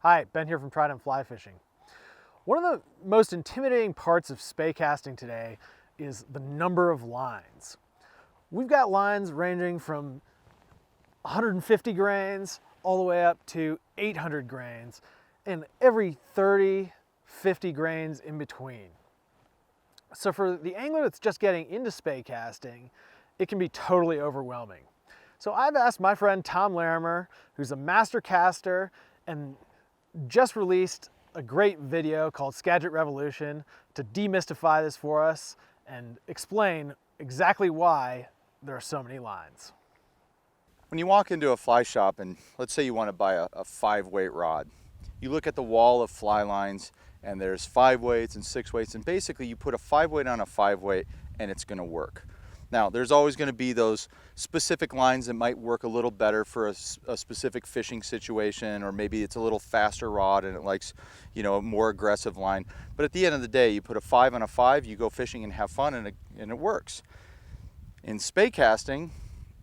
Hi, Ben here from Trident Fly Fishing. One of the most intimidating parts of spey casting today is the number of lines. We've got lines ranging from 150 grains all the way up to 800 grains and every 30, 50 grains in between. So for the angler that's just getting into spey casting, it can be totally overwhelming. So I've asked my friend Tom Larimer, who's a master caster and just released a great video called Skagit Revolution, to demystify this for us and explain exactly why there are so many lines. When you walk into a fly shop and let's say you want to buy a 5-weight rod, you look at the wall of fly lines and there's 5 weights and 6 weights, and basically you put a 5-weight on a 5-weight and it's going to work. Now, there's always going to be those specific lines that might work a little better for a specific fishing situation, or maybe it's a little faster rod and it likes, a more aggressive line. But at the end of the day, you put a 5 on a 5, you go fishing and have fun, and it works. In spey casting,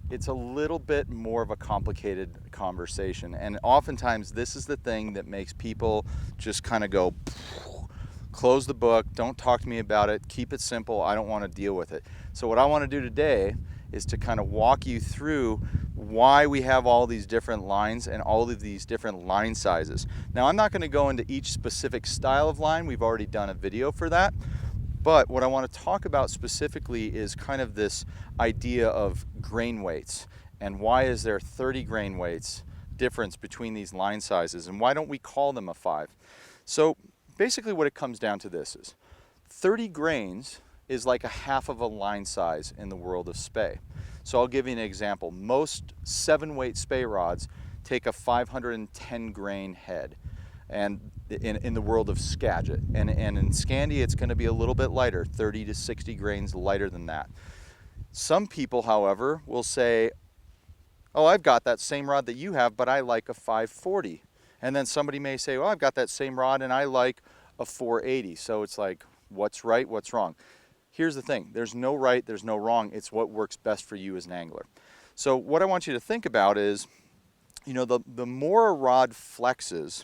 it's a little bit more of a complicated conversation, and oftentimes this is the thing that makes people just kind of go, close the book, don't talk to me about it, keep it simple, I don't want to deal with it. So what I want to do today is to kind of walk you through why we have all these different lines and all of these different line sizes. Now, I'm not going to go into each specific style of line, we've already done a video for that, but what I want to talk about specifically is kind of this idea of grain weights, and why is there 30 grain weights difference between these line sizes, and why don't we call them a 5? So basically what it comes down to this is 30 grains is like a half of a line size in the world of spey. So I'll give you an example. Most 7-weight spey rods take a 510 grain head, and in the world of Skagit. And in Scandi, it's going to be a little bit lighter, 30 to 60 grains lighter than that. Some people, however, will say, oh, I've got that same rod that you have, but I like a 540. And then somebody may say, well, I've got that same rod and I like a 480. So it's like, what's right, what's wrong? Here's the thing, there's no right, there's no wrong, it's what works best for you as an angler. So what I want you to think about is, the more a rod flexes,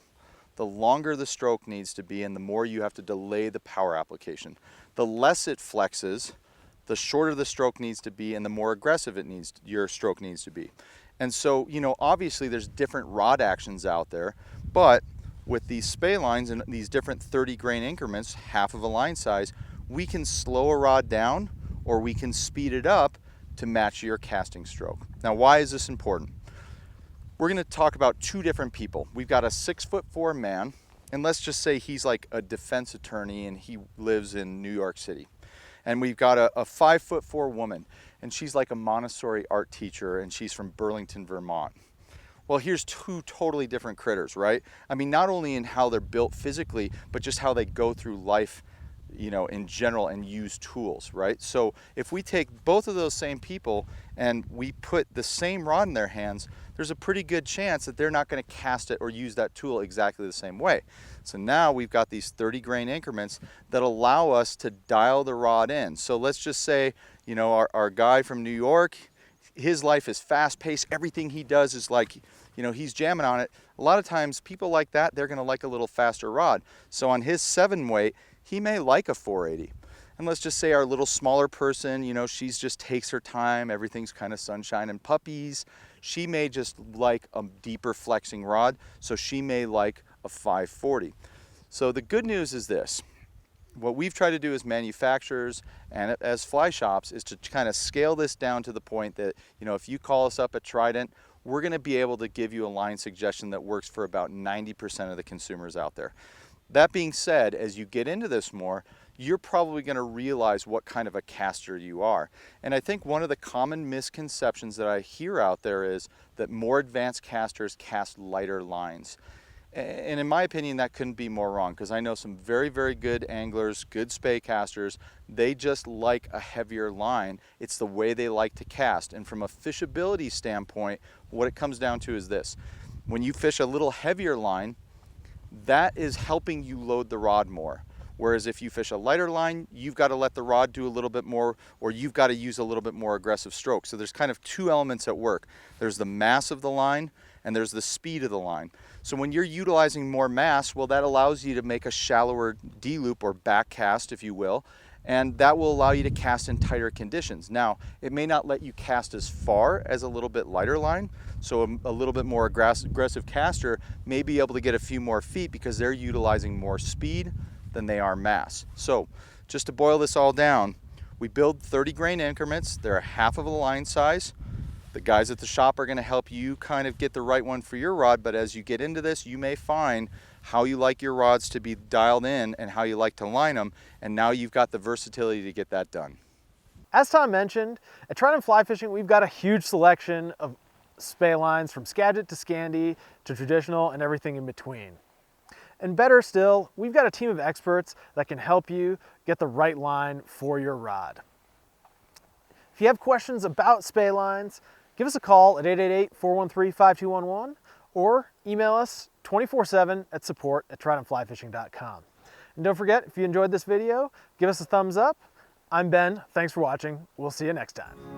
the longer the stroke needs to be and the more you have to delay the power application. The less it flexes, the shorter the stroke needs to be and the more aggressive your stroke needs to be. And so, obviously there's different rod actions out there, but with these spey lines and these different 30 grain increments, half of a line size, we can slow a rod down or we can speed it up to match your casting stroke. Now, why is this important? We're going to talk about 2 different people. We've got a 6'4" man, and let's just say he's like a defense attorney and he lives in New York City. And we've got a 5'4" woman, and she's like a Montessori art teacher, and she's from Burlington, Vermont. Well, here's 2 totally different critters, right? I mean, not only in how they're built physically, but just how they go through life, in general, and use tools, right? So if we take both of those same people and we put the same rod in their hands, there's a pretty good chance that they're not going to cast it or use that tool exactly the same way. So now we've got these 30 grain increments that allow us to dial the rod in. So let's just say, our guy from New York, his life is fast paced. Everything he does is like, he's jamming on it. A lot of times people like that, they're going to like a little faster rod. So on his 7-weight, he may like a 480. And let's just say our little smaller person, she's just takes her time. Everything's kind of sunshine and puppies. She may just like a deeper flexing rod. So she may like a 540. So the good news is this. What we've tried to do as manufacturers and as fly shops is to kind of scale this down to the point that, if you call us up at Trident, we're going to be able to give you a line suggestion that works for about 90% of the consumers out there. That being said, as you get into this more, you're probably going to realize what kind of a caster you are. And I think one of the common misconceptions that I hear out there is that more advanced casters cast lighter lines. And in my opinion, that couldn't be more wrong, because I know some very, very good anglers, good spey casters, they just like a heavier line. It's the way they like to cast. And from a fishability standpoint, what it comes down to is this. When you fish a little heavier line, that is helping you load the rod more. Whereas if you fish a lighter line, you've got to let the rod do a little bit more, or you've got to use a little bit more aggressive stroke. So there's kind of 2 elements at work. There's the mass of the line, and there's the speed of the line. So when you're utilizing more mass, well, that allows you to make a shallower D-loop or back cast, if you will, and that will allow you to cast in tighter conditions. Now, it may not let you cast as far as a little bit lighter line, so a little bit more aggressive caster may be able to get a few more feet because they're utilizing more speed than they are mass. So just to boil this all down, we build 30 grain increments. They're a half of a line size. The guys at the shop are going to help you kind of get the right one for your rod, but as you get into this, you may find how you like your rods to be dialed in and how you like to line them, and now you've got the versatility to get that done. As Tom mentioned, at Trident Fly Fishing, we've got a huge selection of Spey lines from Skagit to Scandi to traditional and everything in between. And better still, we've got a team of experts that can help you get the right line for your rod. If you have questions about Spey lines, give us a call at 888-413-5211 or email us 24/7 at support@tridentflyfishing.com. And don't forget, if you enjoyed this video, give us a thumbs up. I'm Ben, thanks for watching. We'll see you next time.